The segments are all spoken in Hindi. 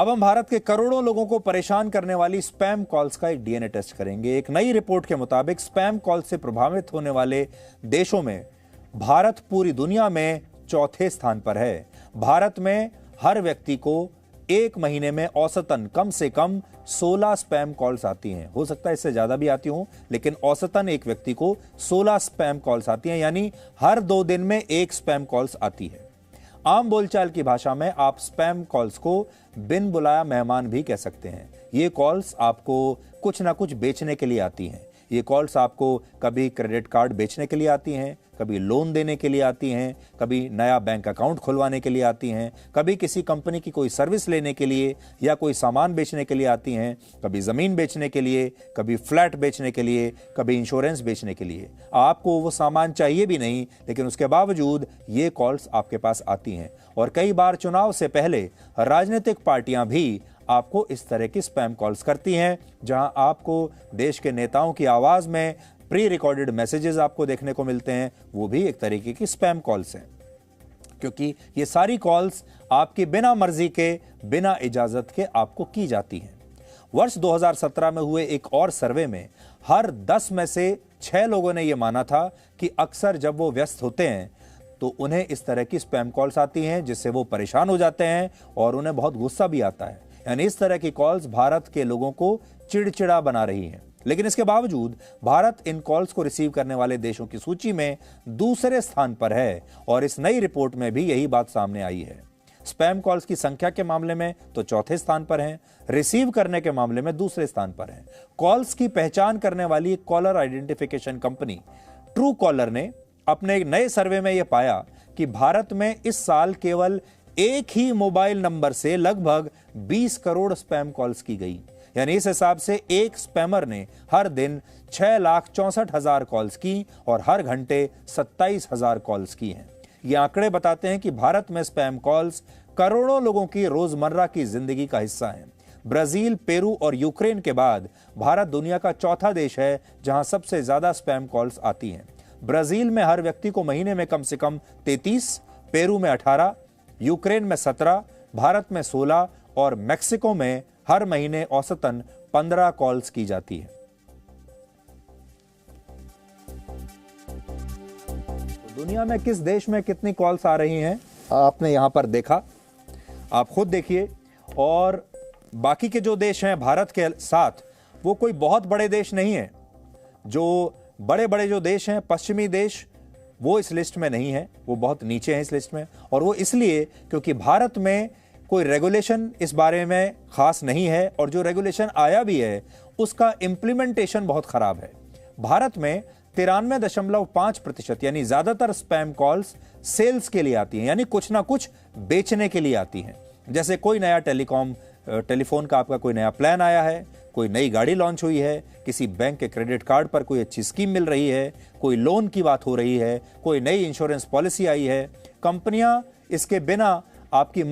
अब हम भारत के करोड़ों लोगों को परेशान करने वाली स्पैम कॉल्स का एक डीएनए टेस्ट करेंगे। एक नई रिपोर्ट के मुताबिक स्पैम कॉल से प्रभावित होने वाले देशों में भारत पूरी दुनिया में चौथे स्थान पर है। भारत में हर व्यक्ति को एक महीने में औसतन कम से कम 16 स्पैम कॉल्स आती हैं। हो सकता है इससे ज्यादा भी आती हों, लेकिन औसतन एक व्यक्ति को 16 स्पैम कॉल्स आती हैं, यानी हर 2 दिन में एक स्पैम कॉल्स आती है। आम बोलचाल की भाषा में आप स्पैम कॉल्स को बिन बुलाया मेहमान भी कह सकते हैं। ये कॉल्स आपको कुछ ना कुछ बेचने के लिए आती हैं। ये कॉल्स आपको कभी क्रेडिट कार्ड बेचने के लिए आती हैं, कभी लोन देने के लिए आती हैं, कभी नया बैंक अकाउंट खुलवाने के लिए आती हैं, कभी किसी कंपनी की कोई सर्विस लेने के लिए या कोई सामान बेचने के लिए आती हैं, कभी ज़मीन बेचने के लिए, कभी फ्लैट बेचने के लिए, कभी इंश्योरेंस बेचने के लिए। आपको वो सामान चाहिए भी नहीं, लेकिन उसके बावजूद ये कॉल्स आपके पास आती हैं। और कई बार चुनाव से पहले राजनीतिक पार्टियां भी आपको इस तरह की स्पैम कॉल्स करती हैं, जहां आपको देश के नेताओं की आवाज में प्री रिकॉर्डेड मैसेजेस आपको देखने को मिलते हैं। वो भी एक तरीके की स्पैम कॉल्स हैं, क्योंकि ये सारी कॉल्स आपकी बिना मर्जी के, बिना इजाजत के आपको की जाती हैं। वर्ष 2017 में हुए एक और सर्वे में हर 10 में से 6 लोगों ने यह माना था कि अक्सर जब वो व्यस्त होते हैं तो उन्हें इस तरह की स्पैम कॉल्स आती हैं, जिससे वो परेशान हो जाते हैं और उन्हें बहुत गुस्सा भी आता है। यानी इस तरह की कॉल्स भारत के लोगों को चिड़चिड़ा बना रही हैं। लेकिन इसके बावजूद भारत इन कॉल्स को रिसीव करने वाले देशों की सूची में दूसरे स्थान पर है, और इस नई रिपोर्ट में भी यही बात सामने आई है। स्पैम कॉल्स की संख्या के मामले में तो चौथे स्थान पर हैं, रिसीव करने के मामले में दूसरे स्थान पर हैं। कॉल्स की पहचान करने वाली caller identification company Truecaller ने अपने एक नए सर्वे में यह पाया कि भारत में इस साल केवल एक ही मोबाइल नंबर से लगभग 20 करोड़ स्पैम कॉल्स की गई। यानी इस हिसाब से एक स्पैमर ने हर दिन 6,64,000 कॉल्स की और हर घंटे 27,000 कॉल्स की हैं। ये आंकड़े बताते हैं कि भारत में स्पैम कॉल्स करोड़ों लोगों की रोजमर्रा की जिंदगी का हिस्सा हैं। ब्राजील, पेरू और यूक्रेन के बाद भारत दुनिया का चौथा देश है जहां सबसे ज्यादा स्पैम कॉल्स आती हैं। ब्राजील में हर व्यक्ति को महीने में कम से कम 33, पेरू में 18, यूक्रेन में 17, भारत में 16 और मेक्सिको में हर महीने औसतन 15 कॉल्स की जाती है। दुनिया में किस देश में कितनी कॉल्स आ रही हैं आपने यहां पर देखा, आप खुद देखिए। और बाकी के जो देश हैं भारत के साथ, वो कोई बहुत बड़े देश नहीं है। जो बड़े बड़े जो देश हैं, पश्चिमी देश, वो इस लिस्ट में नहीं है, वो बहुत नीचे हैं इस लिस्ट में। और वो इसलिए क्योंकि भारत में कोई रेगुलेशन इस बारे में खास नहीं है, और जो रेगुलेशन आया भी है उसका इंप्लीमेंटेशन बहुत खराब है। भारत में 93.5% यानी ज्यादातर स्पैम कॉल्स सेल्स के लिए आती हैं, यानी कुछ ना कुछ बेचने के लिए आती हैं। जैसे कोई नया टेलीफोन का आपका कोई नया प्लान आया है, कोई नई गाड़ी लॉन्च हुई है, किसी बैंक के क्रेडिट कार्ड पर कोई अच्छी स्कीम मिल रही है, कोई लोन की बात हो रही है, कोई नई इंश्योरेंस पॉलिसी आई है। कंपनियां इसके बिना आपकी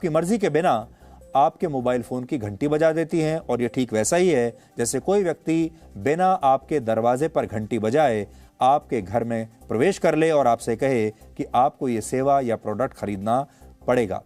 मर्जी के बिना आपके मोबाइल फोन की घंटी बजा देती हैं। और यह ठीक वैसा ही है जैसे कोई व्यक्ति बिना आपके दरवाजे पर घंटी बजाए आपके घर में प्रवेश कर ले और आपसे कहे कि आपको यह सेवा या प्रोडक्ट खरीदना पड़ेगा।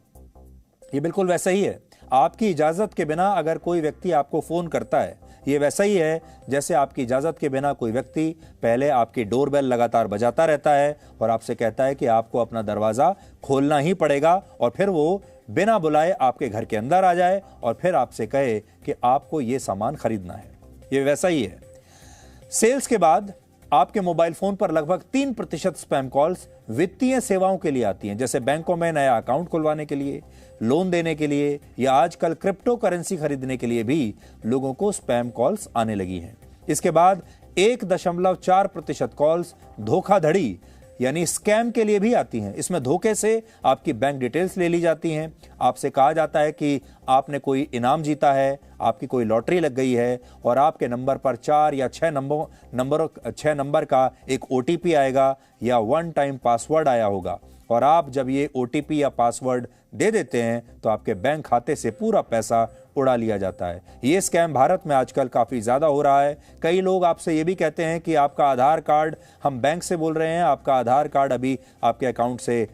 ये बिल्कुल वैसा ही है। आपकी इजाजत के बिना अगर कोई व्यक्ति आपको फोन करता है, ये वैसा ही है जैसे आपकी इजाजत के बिना कोई व्यक्ति पहले आपकी डोरबेल लगातार बजाता रहता है और आपसे कहता है कि आपको अपना दरवाजा खोलना ही पड़ेगा, और फिर वो बिना बुलाए आपके घर के अंदर आ जाए और फिर आपसे कहे कि आपको ये सामान खरीदना है। ये वैसा ही है। सेल्स के बाद आपके मोबाइल फोन पर लगभग 3% स्पैम कॉल्स वित्तीय सेवाओं के लिए आती हैं, जैसे बैंकों में नया अकाउंट खुलवाने के लिए, लोन देने के लिए, या आजकल क्रिप्टो करेंसी खरीदने के लिए भी लोगों को स्पैम कॉल्स आने लगी हैं। इसके बाद 1.4% कॉल्स धोखाधड़ी यानी स्कैम के लिए भी आती हैं। इसमें धोखे से आपकी बैंक डिटेल्स ले ली जाती हैं। आपसे कहा जाता है कि आपने कोई इनाम जीता है, आपकी कोई लॉटरी लग गई है, और आपके नंबर पर 4 या 6 नंबर का एक ओटीपी आएगा या वन टाइम पासवर्ड आया होगा। और आप जब ये ओटीपी या पासवर्ड दे देते हैं तो आपके बैंक खाते से पूरा पैसा उड़ा लिया जाता है। ये स्कैम भारत में आजकल काफ़ी ज़्यादा हो रहा है। कई लोग आपसे ये भी कहते हैं कि आपका आधार कार्ड, हम बैंक से बोल रहे हैं, आपका आधार कार्ड अभी आपके अकाउंट से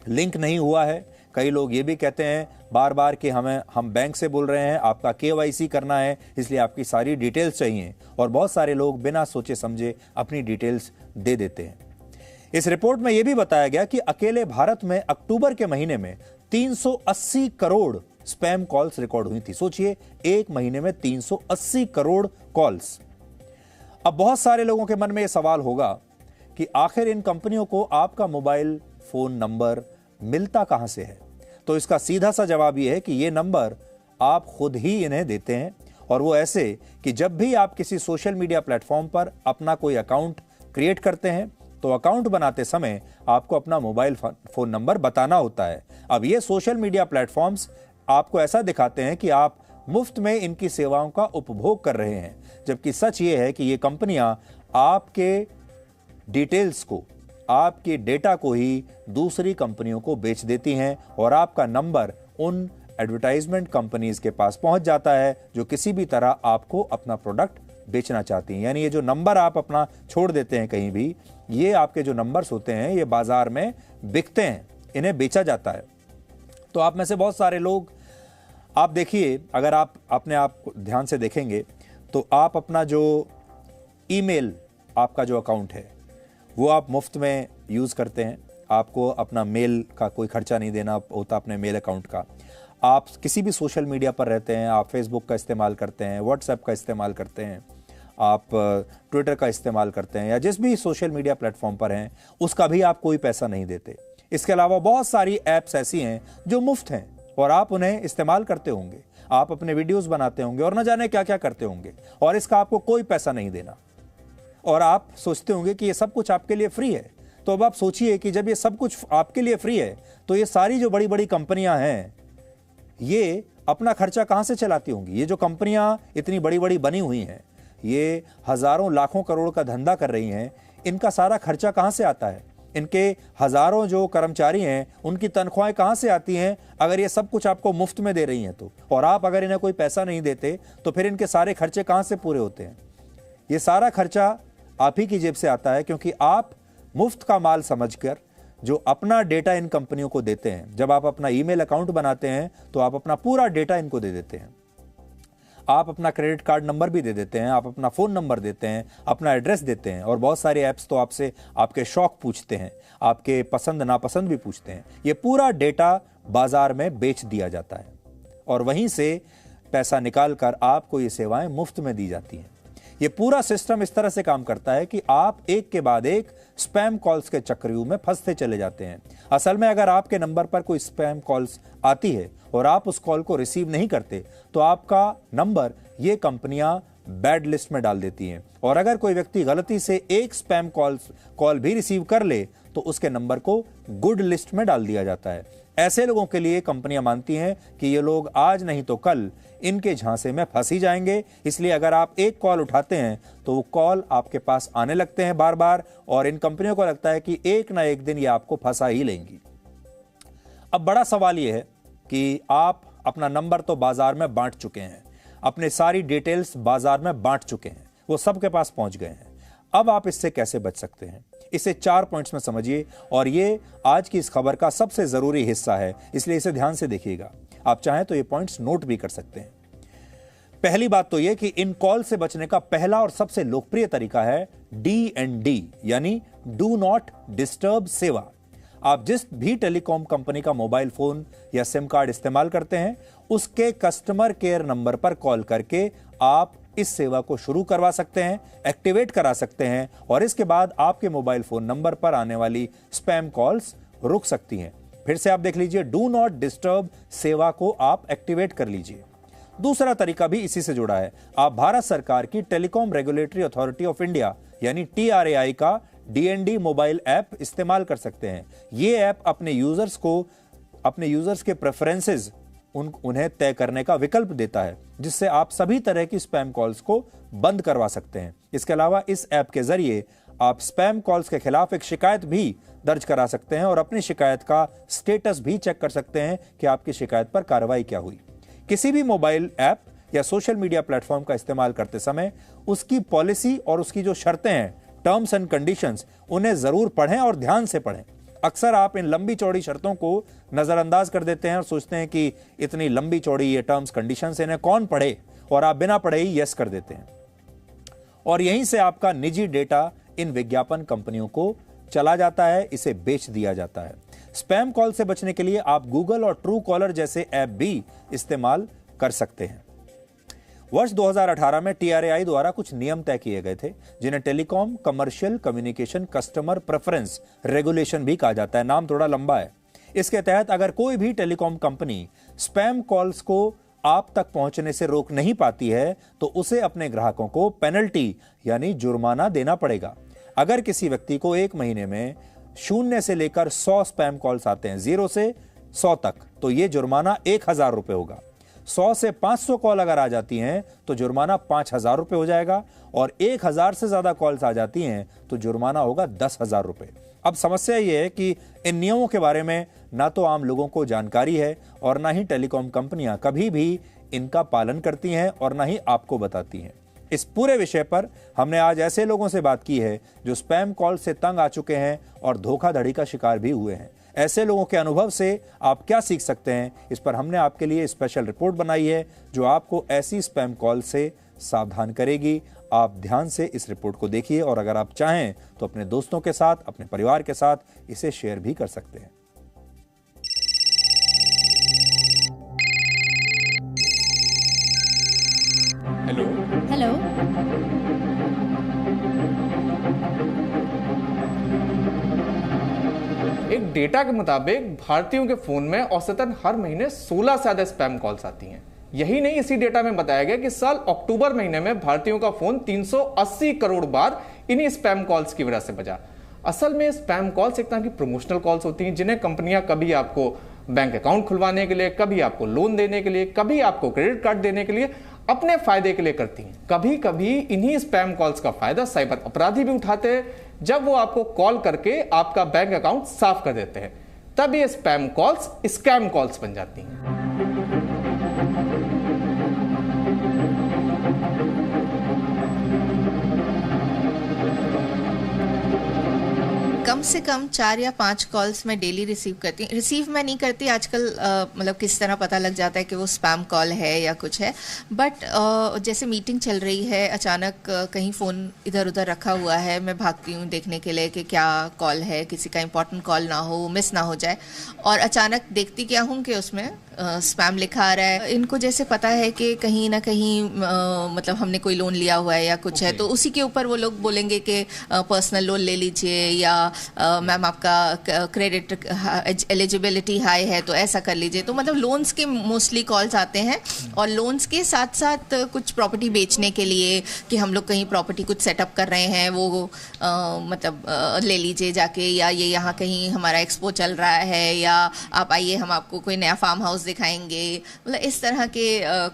लिंक नहीं हुआ है। कई लोग ये भी कहते हैं बार बार कि हम बैंक से बोल रहे हैं, आपका KYC करना है, इसलिए आपकी सारी डिटेल्स चाहिए, और बहुत सारे लोग बिना सोचे समझे अपनी डिटेल्स दे देते हैं। इस रिपोर्ट में यह भी बताया गया कि अकेले भारत में अक्टूबर के महीने में 380 करोड़ स्पैम कॉल्स रिकॉर्ड हुई थी। सोचिए, एक महीने में 380 करोड़ कॉल्स। अब बहुत सारे लोगों के मन में यह सवाल होगा कि आखिर इन कंपनियों को आपका मोबाइल फोन नंबर मिलता कहां से है। तो इसका सीधा सा जवाब यह है कि यह नंबर आप खुद ही इन्हें देते हैं, और वो ऐसे कि जब भी आप किसी सोशल मीडिया प्लेटफॉर्म पर अपना कोई अकाउंट क्रिएट करते हैं तो अकाउंट बनाते समय आपको अपना मोबाइल फोन नंबर बताना होता है। अब ये सोशल मीडिया प्लेटफॉर्म्स आपको ऐसा दिखाते हैं कि आप मुफ्त में इनकी सेवाओं का उपभोग कर रहे हैं, जबकि सच ये है कि ये कंपनियां आपके डिटेल्स को, आपके डेटा को ही दूसरी कंपनियों को बेच देती हैं, और आपका नंबर उन एडवर्टाइजमेंट कंपनीज के पास पहुंच जाता है जो किसी भी तरह आपको अपना प्रोडक्ट बेचना चाहती हैं। यानी ये जो नंबर आप अपना छोड़ देते हैं कहीं भी, ये आपके जो नंबर्स होते हैं ये बाजार में बिकते हैं, इन्हें बेचा जाता है। तो आप में से बहुत सारे लोग, आप देखिए, अगर आप अपने आप ध्यान से देखेंगे तो आप अपना जो ईमेल, आपका जो अकाउंट है वो आप मुफ्त में यूज़ करते हैं। आपको अपना मेल का कोई खर्चा नहीं देना होता अपने मेल अकाउंट का। आप किसी भी सोशल मीडिया पर रहते हैं, आप फेसबुक का इस्तेमाल करते हैं, व्हाट्सएप का इस्तेमाल करते हैं, आप ट्विटर का इस्तेमाल करते हैं, या जिस भी सोशल मीडिया प्लेटफॉर्म पर हैं उसका भी आप कोई पैसा नहीं देते। इसके अलावा बहुत सारी ऐप्स ऐसी हैं जो मुफ्त हैं और आप उन्हें इस्तेमाल करते होंगे, आप अपने वीडियोस बनाते होंगे और न जाने क्या क्या करते होंगे, और इसका आपको कोई पैसा नहीं देना, और आप सोचते होंगे कि ये सब कुछ आपके लिए फ्री है। तो अब आप सोचिए कि जब ये सब कुछ आपके लिए फ्री है तो ये सारी जो बड़ी बड़ी कंपनियां हैं ये अपना खर्चा कहां से चलाती होंगी। ये जो कंपनियां इतनी बड़ी बड़ी बनी हुई हैं, ये हजारों लाखों करोड़ का धंधा कर रही हैं, इनका सारा खर्चा कहां से आता है। इनके हजारों जो कर्मचारी हैं उनकी तनख्वाहें कहां से आती हैं अगर ये सब कुछ आपको मुफ्त में दे रही हैं तो। और आप अगर इन्हें कोई पैसा नहीं देते तो फिर इनके सारे खर्चे कहां से पूरे होते हैं। ये सारा खर्चा आप ही की जेब से आता है, क्योंकि आप मुफ्त का माल समझकर जो अपना डेटा इन कंपनियों को देते हैं। जब आप अपना ईमेल अकाउंट बनाते हैं तो आप अपना पूरा डेटा इनको दे देते हैं। आप अपना क्रेडिट कार्ड नंबर भी दे देते हैं, आप अपना फोन नंबर देते हैं, अपना एड्रेस देते हैं, और बहुत सारे ऐप्स तो आपसे आपके शौक पूछते हैं, आपके पसंद नापसंद भी पूछते हैं। ये पूरा डेटा बाजार में बेच दिया जाता है और वहीं से पैसा निकालकर आपको ये सेवाएं मुफ्त में दी जाती हैं। ये पूरा सिस्टम इस तरह से काम करता है कि आप एक के बाद एक स्पैम कॉल्स के चक्रव्यूह में फंसते चले जाते हैं। असल में अगर आपके नंबर पर कोई स्पैम कॉल्स आती है और आप उस कॉल को रिसीव नहीं करते तो आपका नंबर ये कंपनियां बैड लिस्ट में डाल देती हैं, और अगर कोई व्यक्ति गलती से एक स्पैम कॉल भी रिसीव कर ले तो उसके नंबर को गुड लिस्ट में डाल दिया जाता है। ऐसे लोगों के लिए कंपनियां मानती हैं कि ये लोग आज नहीं तो कल इनके झांसे में फंस ही जाएंगे, इसलिए अगर आप एक कॉल उठाते हैं तो वो कॉल आपके पास आने लगते हैं बार बार, और इन कंपनियों को लगता है कि एक ना एक दिन ये आपको फंसा ही लेंगी। अब बड़ा सवाल ये है कि आप अपना नंबर तो बाजार में बांट चुके हैं, अपने सारी डिटेल्स बाजार में बांट चुके हैं, वो सबके पास पहुंच गए हैं। अब आप इससे कैसे बच सकते हैं, इसे 4 पॉइंट्स में समझिए, और ये आज की इस खबर का सबसे जरूरी हिस्सा है, इसलिए इसे ध्यान से देखिएगा। आप चाहें तो ये पॉइंट्स नोट भी कर सकते हैं। पहली बात तो यह कि इन कॉल से बचने का पहला और सबसे लोकप्रिय तरीका है DND, यानी डू नॉट डिस्टर्ब सेवा। आप जिस भी टेलीकॉम कंपनी का मोबाइल फोन या सिम कार्ड इस्तेमाल करते हैं उसके कस्टमर केयर नंबर पर कॉल करके आप इस सेवा को शुरू करवा सकते हैं, एक्टिवेट करा सकते हैं, और इसके बाद आपके मोबाइल फोन नंबर पर आने वाली स्पैम कॉल्स रुक सकती हैं। फिर से आप देख लीजिए, डू नॉट डिस्टर्ब सेवा को आप एक्टिवेट कर लीजिए। दूसरा तरीका भी इसी से जुड़ा है। आप भारत सरकार की telecom regulatory authority of India यानी TRAI का DND मोबाइल ऐप इस्तेमाल कर सकते हैं। ये ऐप अपने यूजर्स के प्रेफरेंसेस उन्हें तय करने का विकल्प देता है, जिससे आप सभी तरह की स्पैम कॉल्स को बंद करवा सकते हैं। इसके अलावा इस ऐप के जरिए आप स्पैम कॉल्स के खिलाफ एक शिकायत भी दर्ज करा सकते हैं और अपनी शिकायत का स्टेटस भी चेक कर सकते हैं कि आपकी शिकायत पर कार्रवाई क्या हुई। किसी भी मोबाइल ऐप या सोशल मीडिया प्लेटफॉर्म का इस्तेमाल करते समय उसकी पॉलिसी और उसकी जो शर्तें हैं, टर्म्स एंड कंडीशंस, उन्हें जरूर पढ़ें और ध्यान से पढ़ें, अक्सर आप इन लंबी चौड़ी शर्तों को नजरअंदाज कर देते हैं और सोचते हैं कि इतनी लंबी चौड़ी ये टर्म्स कंडीशंस, इन्हें कौन पढ़े, और आप बिना पढ़े ही यस कर देते हैं। और यहीं से आपका निजी डेटा इन विज्ञापन कंपनियों को चला जाता है, इसे बेच दिया जाता है। स्पैम कॉल से बचने के लिए आप गूगल और ट्रू कॉलर जैसे ऐप भी इस्तेमाल कर सकते हैं। वर्ष 2018 में TRAI द्वारा कुछ नियम तय किए गए थे, जिन्हें telecom commercial communication customer preference regulation भी कहा जाता है। नाम थोड़ा लंबा है। इसके तहत अगर कोई भी टेलीकॉम कंपनी स्पैम कॉल्स को आप तक पहुंचने से रोक नहीं पाती है तो उसे अपने ग्राहकों को पेनल्टी यानी जुर्माना देना पड़ेगा। अगर किसी व्यक्ति को एक महीने में 0 से लेकर 100 स्पैम कॉल्स आते हैं, 0 से 100 तक, तो यह जुर्माना 1000 रुपए होगा। 100 से 500 कॉल अगर आ जाती हैं तो जुर्माना 5000 रुपए हो जाएगा, और 1000 से ज्यादा कॉल्स आ जाती हैं तो जुर्माना होगा 10,000 रुपए। अब समस्या यह है कि इन नियमों के बारे में ना तो आम लोगों को जानकारी है और ना ही टेलीकॉम कंपनियां कभी भी इनका पालन करती हैं और ना ही आपको बताती हैं। इस पूरे विषय पर हमने आज ऐसे लोगों से बात की है जो स्पैम कॉल से तंग आ चुके हैं और धोखाधड़ी का शिकार भी हुए हैं। ऐसे लोगों के अनुभव से आप क्या सीख सकते हैं, इस पर हमने आपके लिए स्पेशल रिपोर्ट बनाई है जो आपको ऐसी स्पैम कॉल से सावधान करेगी। आप ध्यान से इस रिपोर्ट को देखिए और अगर आप चाहें तो अपने दोस्तों के साथ, अपने परिवार के साथ इसे शेयर भी कर सकते हैं। Hello hello. एक डेटा के मुताबिक भारतीयों के फोन में औसतन हर महीने 16 से ज्यादा स्पैम कॉल्स आती हैं। यही नहीं, इसी डेटा में बताया गया कि साल अक्टूबर महीने में भारतीयों का फोन 380 करोड़ बार इन्हीं स्पैम कॉल्स की वजह से बजा। असल में स्पैम कॉल्स एक तरह की प्रमोशनल कॉल्स होती हैं, जिन्हें कंपनियां कभी आपको बैंक अकाउंट खुलवाने के लिए, कभी आपको लोन देने के लिए, कभी आपको क्रेडिट कार्ड देने के लिए, अपने फायदे के लिए करती हैं। कभी कभी इन्हीं स्पैम कॉल्स का फायदा साइबर अपराधी भी उठाते हैं, जब वो आपको कॉल करके आपका बैंक अकाउंट साफ कर देते हैं। तब ये स्पैम कॉल्स स्कैम कॉल्स बन जाती हैं। कम से कम 4 या 5 कॉल्स मैं डेली रिसीव करती हूँ। रिसीव मैं नहीं करती आजकल, मतलब किस तरह पता लग जाता है कि वो स्पैम कॉल है या कुछ है। बट जैसे मीटिंग चल रही है, अचानक कहीं फ़ोन इधर उधर रखा हुआ है, मैं भागती हूँ देखने के लिए कि क्या कॉल है, किसी का इंपॉर्टेंट कॉल ना हो, मिस ना हो जाए, और अचानक देखती क्या हूँ कि उसमें स्पैम लिखा आ रहा है। इनको जैसे पता है कि कहीं ना कहीं मतलब हमने कोई लोन लिया हुआ है या कुछ है, तो उसी के ऊपर वो लोग बोलेंगे कि पर्सनल लोन ले लीजिए, या मैम आपका क्रेडिट एलिजिबिलिटी हाई है तो ऐसा कर लीजिए। तो मतलब लोन्स के मोस्टली कॉल्स आते हैं, और लोन्स के साथ साथ कुछ प्रॉपर्टी बेचने के लिए कि हम लोग कहीं प्रॉपर्टी कुछ सेटअप कर रहे हैं, वो मतलब ले लीजिए जाके, या ये यहाँ कहीं हमारा एक्सपो चल रहा है, या आप आइए हम आपको कोई नया फार्म हाउस दिखाएंगे। मतलब इस तरह के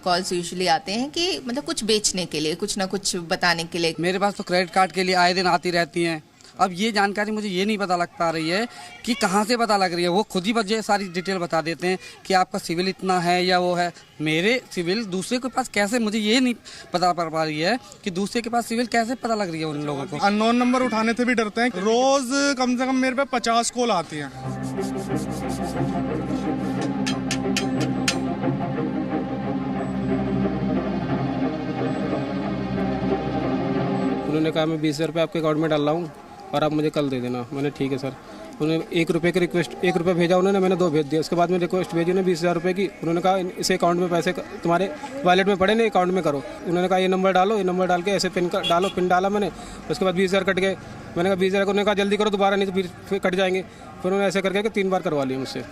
कॉल्स यूजुअली आते हैं कि मतलब कुछ बेचने के लिए, कुछ ना कुछ बताने के लिए। मेरे पास तो क्रेडिट कार्ड के लिए आए दिन आती रहती हैं। अब ये जानकारी मुझे ये नहीं पता लग पा रही है कि कहाँ से पता लग रही है। वो खुद ही मुझे सारी डिटेल बता देते हैं कि आपका सिविल इतना है या वो है। मेरे सिविल दूसरे के पास कैसे, मुझे ये नहीं पता पड़ पा रही है कि दूसरे के पास सिविल कैसे पता लग रही है उन लोगों को। अननोन नंबर उठाने से भी डरते हैं। रोज कम से कम मेरे पे 50 कॉल आती हैं। उन्होंने कहा मैं 20,000 रुपये आपके अकाउंट में डाल रहा हूँ और आप मुझे कल दे देना। मैंने ठीक है सर। उन्होंने 1 रुपये की रिक्वेस्ट, 1 रुपये भेजा उन्होंने, मैंने 2 भेज दिया। उसके बाद में रिक्वेस्ट भेजी उन्होंने 20,000 रुपये की। उन्होंने कहा इसे अकाउंट में पैसे तुम्हारे वॉलेट में पड़े नहीं, अकाउंट में करो। उन्होंने कहा ये नंबर डालो, ये नंबर डाल के ऐसे पिन डालो। पिन डाला मैंने, उसके बाद 20,000 कट गए। मैंने कहा 20,000 को, उन्होंने कहा जल्दी करो दोबारा, नहीं तो फिर कट जाएंगे। फिर उन्होंने ऐसे करके 3 बार करवा लिया मुझसे।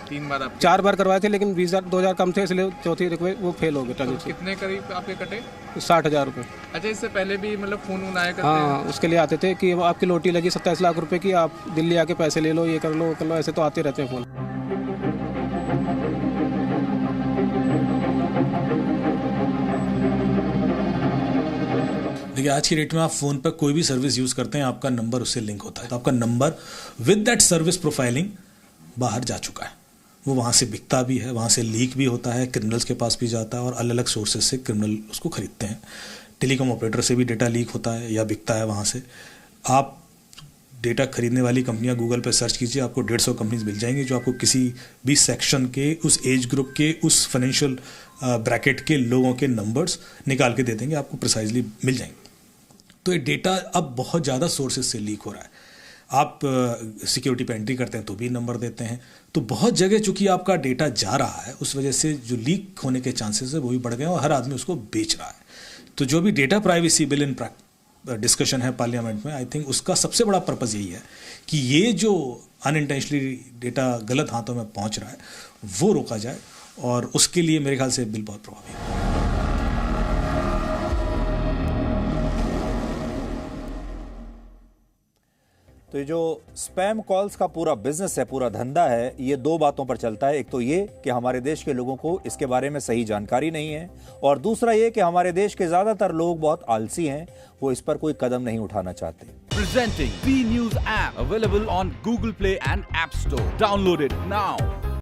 3 बार आप 4 बार करवाए थे, लेकिन 20,000 2,000 कम थे, इसलिए चौथी रिक्वेस्ट वो फेल हो गए ट्रांजेक्शन। कितने करीब आपके कटे? 60,000 रुपये। अच्छा, इससे पहले भी मतलब फोन आया करते हाँ, उसके लिए आते थे कि आपकी लोटी लगी 27 लाख रुपए की, आप दिल्ली आके पैसे ले लो, ये कर लो, वो कर लो। ऐसे तो आते रहते हैं फ़ोन। देखिए, आज की डेट में आप फ़ोन पर कोई भी सर्विस यूज़ करते हैं, आपका नंबर उससे लिंक होता है। तो आपका number with that service profiling बाहर जा चुका है। वो वहाँ से बिकता भी है, वहाँ से लीक भी होता है, क्रिमिनल्स के पास भी जाता है, और अलग अलग सोर्सेज से क्रिमिनल उसको खरीदते हैं। टेलीकॉम ऑपरेटर से भी डेटा लीक होता है या बिकता है वहाँ से। आप डेटा खरीदने वाली कंपनियां गूगल पे सर्च कीजिए, आपको 150 कंपनीज मिल जाएंगी जो आपको किसी भी सेक्शन के, उस एज ग्रुप के, उस फाइनेंशियल ब्रैकेट के लोगों के नंबर्स निकाल के दे देंगे, आपको प्रिसाइजली मिल जाएंगे। तो ये डेटा अब बहुत ज़्यादा सोर्सेज से लीक हो रहा है। आप सिक्योरिटी पे एंट्री करते हैं तो भी नंबर देते हैं, तो बहुत जगह चूंकि आपका डेटा जा रहा है, उस वजह से जो लीक होने के चांसेस है वो भी बढ़ गए और हर आदमी उसको बेच रहा है। तो जो भी data privacy bill in discussion है पार्लियामेंट में, आई थिंक उसका सबसे बड़ा पर्पस यही है कि ये जो अनइंटेंशनली डेटा गलत हाथों में पहुंच रहा है वो रोका जाए, और उसके लिए मेरे ख्याल से बिल बहुत प्रभावी है। तो ये जो स्पैम कॉल्स का पूरा बिजनेस है, पूरा धंधा है, ये दो बातों पर चलता है। एक तो ये कि हमारे देश के लोगों को इसके बारे में सही जानकारी नहीं है, और दूसरा ये कि हमारे देश के ज्यादातर लोग बहुत आलसी हैं, वो इस पर कोई कदम नहीं उठाना चाहते। Presenting B News app available on Google Play and App Store. Download it now.